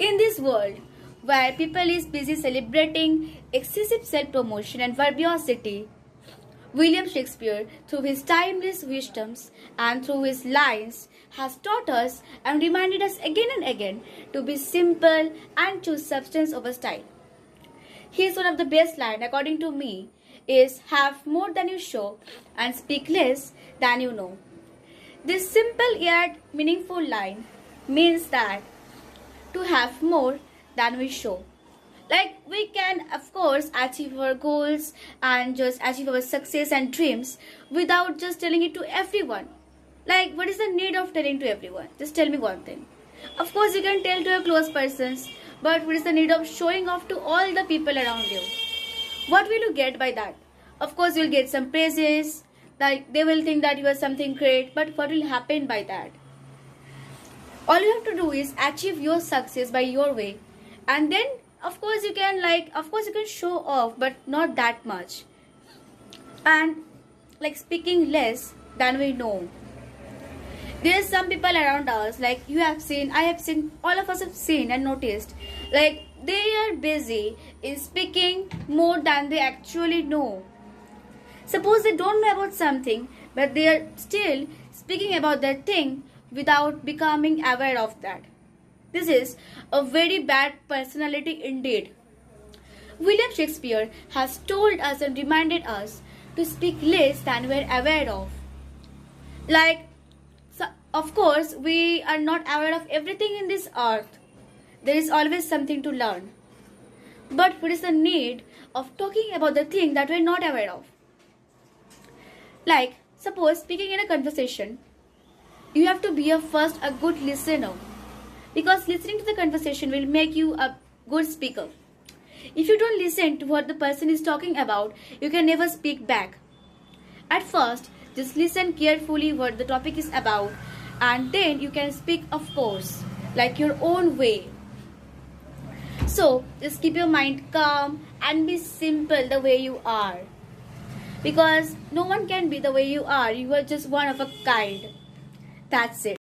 In this world where people is busy celebrating excessive self-promotion and verbosity, William Shakespeare, through his timeless wisdoms and through his lines, has taught us and reminded us again and again to be simple and choose substance over style. Here's one of the best lines, according to me, is have more than you show and speak less than you know. This simple yet meaningful line means that to have more than we show. Like we can of course achieve our goals and just achieve our success and dreams without just telling it to everyone. Like what is the need of telling to everyone? Just tell me one thing. Of course you can tell to your close persons, but what is the need of showing off to all the people around you? What will you get by that? Of course you'll get some praises, like they will think that you are something great, but what will happen by that? All you have to do is achieve your success by your way, and then of course you can show off, but not that much. And like speaking less than we know. There's some people around us, like you have seen, I have seen, all of us have seen and noticed, like they are busy in speaking more than they actually know. Suppose they don't know about something, but they are still speaking about that thing without becoming aware of that. This is a very bad personality indeed. William Shakespeare has told us and reminded us to speak less than we are aware of. Like, so of course, we are not aware of everything in this earth. There is always something to learn. But what is the need of talking about the thing that we are not aware of? Like, suppose speaking in a conversation, you have to be first a good listener, because listening to the conversation will make you a good speaker. If you don't listen to what the person is talking about, you can never speak back. At first, just listen carefully what the topic is about, and then you can speak, of course, like your own way. So, just keep your mind calm and be simple the way you are. Because no one can be the way you are. You are just one of a kind. That's it.